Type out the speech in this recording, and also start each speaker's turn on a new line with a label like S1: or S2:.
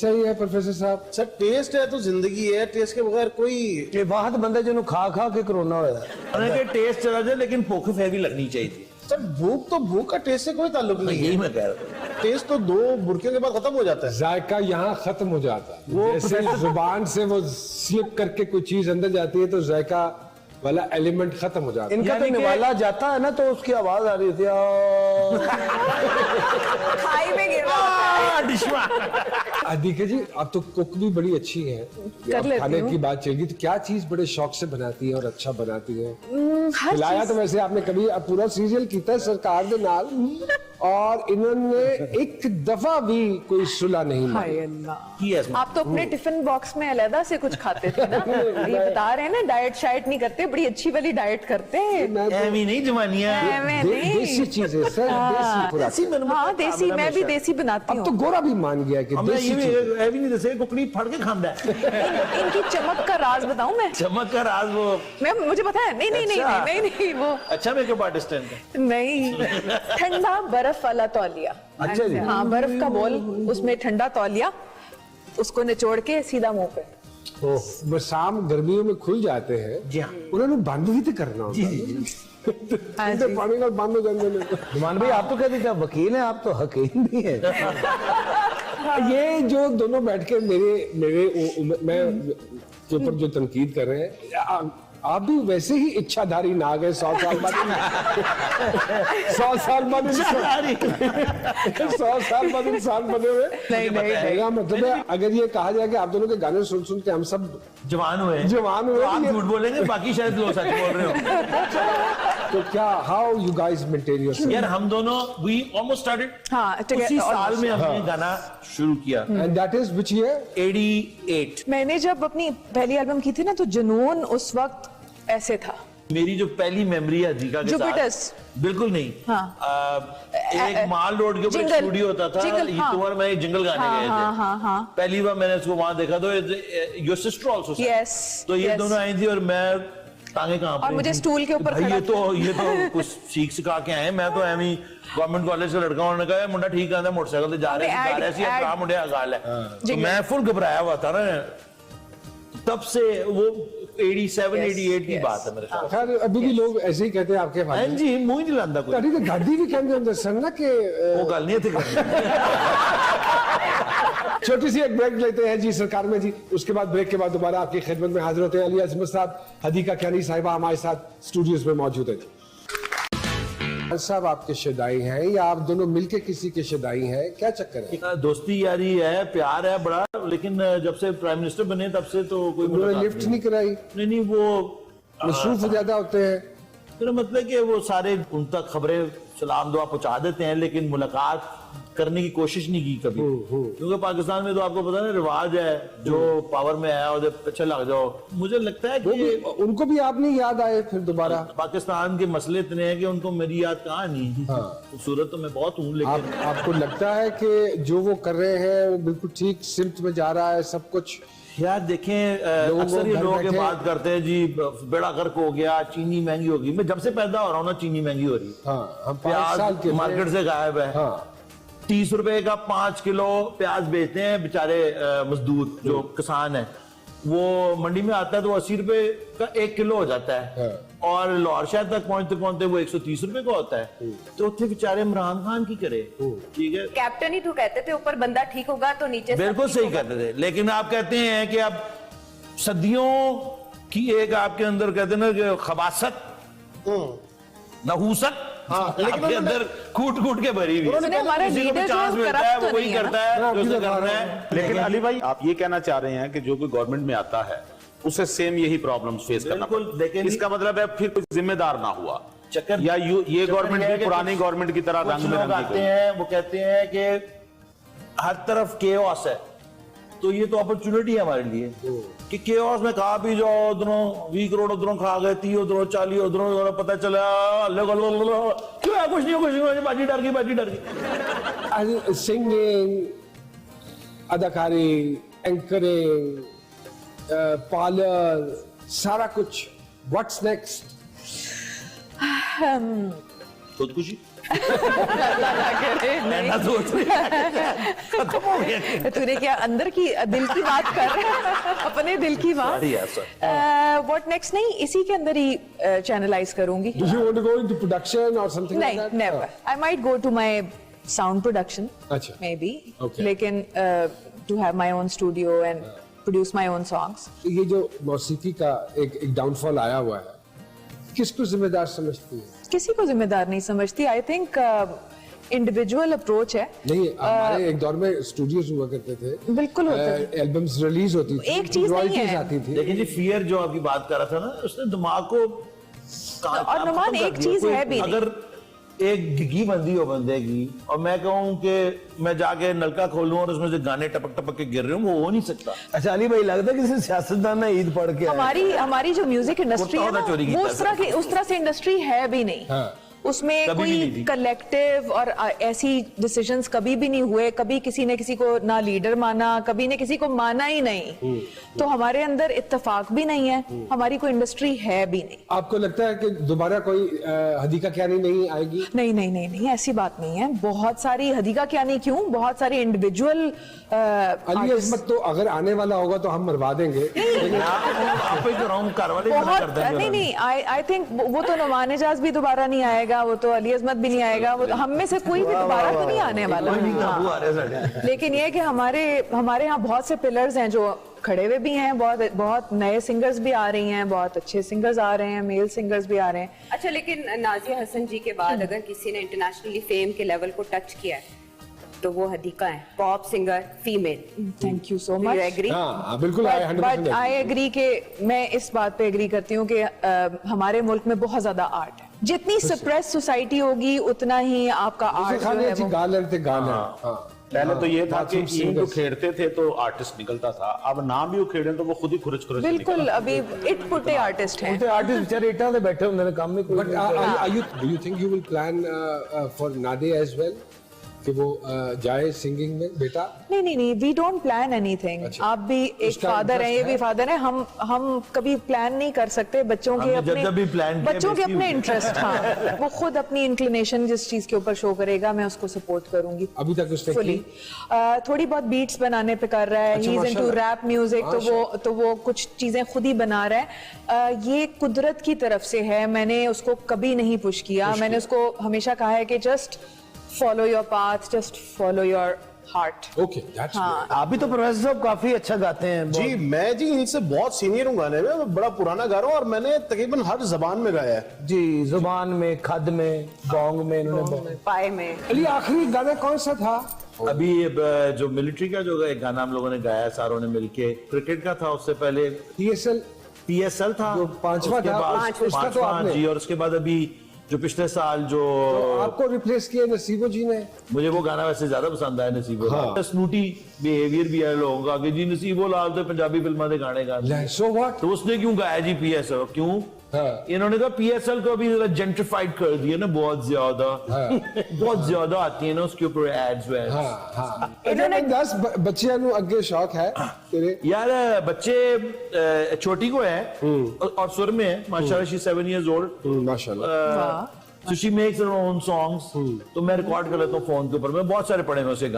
S1: सही है प्रोफेसर साहब।
S2: सर टेस्ट है तो जिंदगी है, टेस्ट के बगैर कोई
S1: ये बात बंदा जिन्हों खा खा के कोरोना होया।
S3: के टेस्ट चला जाए लेकिन भूख हैवी लगनी चाहिए थी।
S2: सर भूख तो भूख का टेस्ट से कोई ताल्लुक नहीं
S3: यही
S2: है।
S3: मैं कह रहा था।
S2: टेस्ट तो 2 बुरकियों के बाद खत्म हो जाता है।
S1: जायका यहाँ खत्म हो जाता है। वो जैसे जुबान से वो स्लिप करके कोई चीज अंदर जाती है तो जायका वाला एलिमेंट खत्म हो जाता है। इनका तो निवाला जाता है ना तो उसकी आवाज आ रही थी
S4: खाई में गिर रहा है।
S1: अधिका जी आप तो कुक भी बड़ी अच्छी है।
S4: कर
S1: खाने की बात चलेगी तो क्या चीज बड़े शौक से बनाती है और अच्छा बनाती है?
S4: हर
S1: खिलाया
S4: चीज।
S1: तो वैसे आपने कभी पूरा सीरियल किया सरकार दे नाल और इन्होंने एक दफा भी कोई सुलह नहीं
S4: हाय
S1: मानी।
S4: अल्लाह। आप तो अपने टिफिन बॉक्स में अलग से कुछ खाते थे ना। ये बता रहे हैं ना डाइट शाइट नहीं करते, बड़ी अच्छी वाली डाइट करते हैं।
S1: मैं तो
S3: एवी नहीं जवानियां
S1: देसी चीज है सर, देसी खुराक।
S4: हाँ देसी, मैं भी देसी बनाती
S1: अब तो
S4: हूँ।
S1: गोरा भी मान गया कि
S3: हमने
S1: देसी
S3: ये
S1: चीज है।
S3: एवी नहीं दसे कुकड़ी फड़ के खांदा है।
S4: इनकी चमक का राज बताऊं मैं?
S3: चमक का राज वो
S4: मैं मुझे पता है। नहीं नहीं नहीं
S3: अच्छा।
S4: नहीं नहीं वो
S3: अच्छा मेकअप आर्टिस्ट है।
S4: नहीं, ठंडा बर्फ वाला तौलिया।
S1: अच्छा जी।
S4: हाँ बर्फ का बॉल, उसमें ठंडा तौलिया, उसको निचोड़ के सीधा मुंह पे।
S1: वो शाम गर्मियों में खुल जाते हैं।
S3: जी हाँ।
S1: उन्होंने बंद भी तो करना होता है।
S4: हाँ
S1: इनके
S4: जी।
S1: पानी का बंद हो जाने में।
S5: नुमान भाई आप तो कहते थे आप वकील हैं, आप तो हकीम भी हैं।
S1: ये जो दोनों बैठ के मैं के ऊपर जो तनकीद कर रहे हैं, आप भी वैसे ही इच्छाधारी नाग है। 100 साल बाद 100 साल बाद 100 साल बाद इंसान बने हुए।
S4: नहीं, नहीं,
S1: मेरा मतलब है अगर ये कहा जाए कि आप दोनों के गाने सुन सुन के हम सब
S3: जवान हुए
S1: जवान हुए,
S3: तो आप
S1: ये-
S3: झूठ बोलेंगे, बाकी शायद लोग सच बोल रहे हो।
S1: तो क्या how you guys maintain yourself?
S3: यार हम दोनों वी ऑलमोस्ट स्टार्टेड
S4: हाँ, together,
S3: उसी साल
S4: almost.
S3: में हमने गाना शुरू किया।
S1: And that is which year?
S3: 88।
S4: मैंने जब अपनी पहली एल्बम की थी ना तो जुनून उस वक्त ऐसे था।
S3: मेरी जो पहली मेमोरी है अधिका के
S4: जुपिटर्स।
S3: साथ, बिल्कुल नहीं।
S4: हाँ।
S3: एक माल रोड के ऊपर
S4: जिंगल।
S3: स्टूडियो होता था।
S4: जिंगल, हाँ।
S3: तो मैं एक जिंगल गाने
S4: हाँ,
S3: गए
S4: हाँ,
S3: थे।
S4: हाँ, हाँ।
S3: पहली बार मैंने उसको वहां देखा तो योर सिस्टर आल्सो।
S4: Yes,
S3: तो ये
S4: yes.
S3: दोनों आई थी और मैं टांगे कांप
S4: और
S3: रही
S4: मुझे
S3: थी।
S4: स्टूल के ऊपर
S3: भाई
S4: खड़ा
S3: ये तो कुछ सीख सिखा के आए। मैं तो एवं गवर्नमेंट कॉलेज से लड़का होने का मुंडा ठीक कहता मोटरसाइकिल से जा रहे
S4: अबे
S3: सी
S4: ऐड-
S3: भरा मुंडे गाल है। तो
S4: जिंगल।
S3: मैं फुल घबराया हुआ था ना। तब से वो 87
S4: Yes,
S3: 88 की
S4: yes.
S3: बात है मेरे साथ।
S1: खैर अभी भी लोग ऐसे ही कहते हैं आपके
S3: हाँ
S1: बारे में।
S3: जी मुंह नहीं लांदा कोई।
S1: ਤੁਹਾਡੀ ਤਾਂ ਗਾਦੀ ਵੀ ਕਹਿੰਦੇ ਹੁੰਦੇ ਸਨ ਨਾ कि
S3: वो गल नहीं थी करनी।
S1: छोटी सी एक ब्रेक लेते हैं जी सरकार में जी। उसके बाद ब्रेक के बाद दोबारा आपकी खिदमत में हाजिर होते हैं। अली अजमत साहब, हदीका क्यानी साहिबा हमारे साथ स्टूडियोज में मौजूद है जी। साहब आपके शदाई हैं या आप दोनों मिलके किसी के शदाई हैं, क्या चक्कर है?
S3: दोस्ती यारी है, प्यार है बड़ा, लेकिन जब से प्राइम मिनिस्टर बने तब से तो कोई
S1: उन्होंने
S3: मुलाकात
S1: लिफ्ट नहीं कराई?
S3: नहीं वो
S1: मसरूफ ज्यादा होते हैं।
S3: मेरा मतलब कि वो सारे उन तक खबरें सलाम दुआ पहुंचा देते हैं लेकिन मुलाकात करने की कोशिश नहीं की कभी। क्योंकि पाकिस्तान में तो आपको पता है रिवाज है जो पावर में है और पीछे लग जाओ। मुझे लगता है
S1: वो
S3: कि
S1: भी उनको भी आप नहीं याद आए फिर दोबारा?
S3: पाकिस्तान के मसले इतने हैं कि उनको मेरी याद कहाँ नहीं। खूबसूरत तो मैं बहुत हूँ लेकिन
S1: आपको लगता है कि जो वो कर रहे हैं वो बिल्कुल ठीक सिमत में जा रहा है सब कुछ?
S3: यार देखें अक्सर ये
S1: घर
S3: लोग ये
S1: बैठे-
S3: बात करते हैं जी बेड़ा गर्क हो गया, चीनी महंगी होगी। मैं जब से पैदा हो रहा हूँ ना चीनी महंगी हो रही है।
S1: हाँ, हम 5 साल के
S3: प्याज मार्केट से गायब है।
S1: हाँ
S3: 30 रुपए का 5 किलो प्याज बेचते हैं बेचारे मजदूर जो किसान है। वो मंडी में आता है तो 80 रुपए का 1 किलो हो जाता है। और लाहौर शहर तक पहुंचते पहुंचते वो 130 रुपए का होता है। तो उत्थे बेचारे इमरान खान की करे। ठीक है
S4: कैप्टन ही तो कहते थे ऊपर बंदा ठीक होगा तो नीचे सब
S3: बिल्कुल
S4: ठीक
S3: सही
S4: होगा।
S3: कहते थे। लेकिन आप कहते हैं कि अब सदियों की एक आपके अंदर कहते हैं ना कि खबासत नहूसत
S2: लेकिन
S3: आपके अंदर कूट कूट के भरी हुई है।
S4: उसने हमारा
S3: किसी को भी
S4: लीडर जो
S3: चांस मिलता है
S4: करप्ट
S3: वो
S4: तो
S3: वही
S4: नहीं है
S3: करता
S4: ना?
S3: है जो उसे करना है।
S6: लेकिन अली भाई आप ये कहना चाह रहे हैं कि जो कोई गवर्नमेंट में आता है उसे सेम यही प्रॉब्लम्स फेस करना
S3: बिल्कुल,
S6: पड़ता है।
S3: लेकिन-
S6: इसका मतलब है फिर कोई जिम्मेदार ना हुआ
S3: चक्कर
S6: या ये
S3: चक्कर
S6: गवर्नमेंट
S3: ये है
S6: भी
S3: कि
S6: पुरानी गवर्नमेंट की तरह
S3: कुछ
S6: रंग में
S3: लोग
S6: रंगी
S3: आते
S6: गई।
S3: हैं वो कहते हैं कि हर तरफ केओस है तो ये तो अपॉर्चुनिटी है हमारे लिए कि केओस में खा पी जाओ। उधरों 20 करोड़ उधरों खा गए, 30 उधरों 40 उधरों पता चला क्यों है कुछ नहीं बाजी डर गई।
S1: सिंगिंग, अदाकारी, एंकरिंग, पार्लर, सारा कुछ। What's next?
S3: खुदकुशी
S4: अल्लाह ना करे,
S3: मैं ना सोच रही खत्म हो गया।
S4: तूने क्या अंदर की दिल की बात कर रहा है, अपने दिल की बात।
S3: Sorry, यार, sorry.
S4: व्हाट नेक्स्ट नहीं, इसी के अंदर ही चैनलाइज करूंगी।
S1: Do you want to go into production or something like
S4: नहीं,
S1: that?
S4: never. I might go to my sound production,
S1: अच्छा.
S4: maybe.
S1: Okay.
S4: लेकिन to have my own studio and produce my own songs.
S1: ये जो मौसीकी का एक downfall आया हुआ है, किसको जिम्मेदार समझती है?
S4: किसी को जिम्मेदार नहीं समझती। आई थिंक इंडिविजुअल अप्रोच है।
S1: नहीं, हमारे एक दौर में स्टूडियोज हुआ करते थे,
S4: बिल्कुल होते थे।
S1: एल्बम्स रिलीज होती थी,
S4: एक चीज नहीं
S1: royalties
S4: है।
S1: आती थी।
S3: लेकिन जी फियर जो आपकी बात कर रहा था ना, उसने दिमाग को
S4: और नुमान, एक चीज है भी नहीं।
S3: अगर एक घिघी बंदी हो बंदे की और मैं कहूँ कि मैं जाके नलका खोलूं और उसमें से गाने टपक टपक के गिर रहे हूँ, वो हो नहीं सकता।
S5: अच्छा अली भाई, लगता है किसी सियासतदान ने ईद पढ़ के आया।
S4: हमारी जो म्यूजिक इंडस्ट्री है ना,
S3: चोरी की
S4: वो उस तरह से इंडस्ट्री है भी नहीं।
S1: हाँ।
S4: उसमें
S3: कभी भी नहीं
S4: कोई
S3: थी।
S4: कलेक्टिव और ऐसी डिसीजंस कभी भी नहीं हुए। कभी किसी ने किसी को ना लीडर माना, कभी ने किसी को माना ही नहीं। तो हमारे अंदर इत्तेफाक भी नहीं है, हमारी कोई इंडस्ट्री है भी नहीं।
S1: आपको लगता है कि दोबारा कोई हदीका क्यानी नहीं आएगी?
S4: नहीं नहीं नहीं नहीं, ऐसी बात नहीं है। बहुत सारी हदीका क्या नहीं, क्यों, बहुत सारी इंडिविजुअल
S1: अली अजमत तो अगर आने वाला होगा तो हम मरवा देंगे।
S3: आप ही तो रॉन्ग कारवाई मना
S4: बहुत
S3: कर देंगे।
S4: नहीं नहीं, आई थिंक वो तो नुमान एजाज भी दोबारा नहीं आएगा, वो तो अली अजमत भी नहीं आएगा, वो हम में से कोई भी दोबारा तो नहीं आने वाला।
S3: काबू आ रहे साढ़े।
S4: लेकिन ये कि हमारे यहाँ बहुत से पिलर्स हैं जो खड़े हुए भी हैं, बहुत नए सिंगर्स भी आ रही हैं, बहुत अच्छे सिंगर्स आ रहे हैं, मेल सिंगर्स भी आ रहे हैं।
S7: अच्छा, लेकिन नाजिया हसन जी के बाद अगर किसी ने इंटरनेशनली फेम के लेवल को टच किया है तो वो हदीका है, pop singer, female.
S4: Thank you so
S7: you
S4: much.
S7: Agree?
S1: हाँ बिल्कुल,
S4: बट आई एग्री के मैं इस बात पे एग्री करती हूँ कि हमारे मुल्क में बहुत ज्यादा आर्ट है। जितनी सप्रेस सोसाइटी होगी उतना ही आपका आर्ट जो है वो
S1: गाना
S6: पहले तो ये था कि
S1: बाथरूम
S6: ईंट
S1: singers।
S6: उखेड़ते थे तो आर्टिस्ट निकलता था, अब नाम भी उखेड़े तो वो खुद ही खुरच खुरच के
S4: बिल्कुल
S6: निकलता।
S4: अभी इट पुटे आर्टिस्ट हैं।
S5: उनके आर्टिस्ट बेचारे इटा से बैठे होंगे, काम में कोई
S1: But do you think you will plan for Nade as well? कि वो जाए सिंगिंग में बेटा?
S4: नहीं नहीं नहीं, वी डोंट प्लान एनीथिंग। आप भी एक
S1: उसका
S4: फादर हैं, ये
S1: interest
S4: भी
S1: है?
S4: फादर हैं। हम कभी प्लान नहीं कर सकते बच्चों के
S3: हमने जब भी plan
S4: अपने
S3: किया,
S4: बच्चों के
S3: बेइज्जती
S4: अपने
S3: हुई।
S4: इंटरेस्ट। हाँ, वो खुद अपनी इंक्लिनेशन जिस चीज के ऊपर शो करेगा, मैं उसको सपोर्ट करूंगी
S1: अभी तक उसने
S4: फुली। थोड़ी बहुत बीट्स बनाने पे कर रहा है,
S1: अच्छा,
S4: ही इज इनटू
S1: माशाल्लाह।
S4: रैप म्यूजिक, तो वो कुछ चीजें खुद ही बना रहा है। ये कुदरत की तरफ से है, मैंने उसको कभी नहीं पुश किया। मैंने उसको हमेशा कहा है कि just follow your path, just follow your heart.
S1: Okay, that's good.
S5: आप भी तो प्रोफेसर साहब काफी अच्छा गाते हैं।
S2: जी मैं जी इनसे बहुत सीनियर हूँ गाने में, मैं बड़ा पुराना गा रहा हूँ और मैंने तकरीबन हर जबान में गाया है।
S5: जी, जुबान में, खद में, बोंग में, इन्होंने
S7: पाए में।
S1: अली आखिरी गाना कौन सा था?
S3: अभी जो मिलिट्री का जो एक गाना हम लोगों ने गाया है सारों ने मिलके, क्रिकेट का था, उससे पहले
S1: PSL
S3: था,
S1: जो पांचवा
S3: उसके
S1: था,
S3: बाद
S1: उसका तो
S3: पांचवा,
S1: आपने
S3: जी, और उसके बाद अभी जो पिछले साल जो
S1: आपको रिप्लेस किया नसीबो जी ने।
S3: मुझे वो गाना वैसे ज्यादा पसंद आया, नसीबो
S1: हाँ।
S3: लाल। स्नूटी बिहेवियर भी है लोगों का कि जी नसीबो लाल तो पंजाबी फिल्मां दे गाने गाते,
S1: So what?
S3: तो उसने क्यों गाया जी PSL? क्यों?
S1: हाँ।
S3: इन्होंने कहा PSL को अभी जेंट्रिफाइड कर दिया ना बहुत ज्यादा। बहुत ज्यादा आती है ना उसके ऊपर एड्स वैड्स।
S1: हाँ हाँ। इन्होंने 10 बच्चियां नु अगे शौक है तेरे?
S3: यार बच्चे छोटी को है और सुर में है माशाल्लाह, शी 7 years old।
S1: माशाल्लाह।
S3: So she makes her own songs। तो मैं रिकॉर्ड कर लेता हूँ फोन के ऊपर, मैं बहुत सारे पढ़े हैं उसे।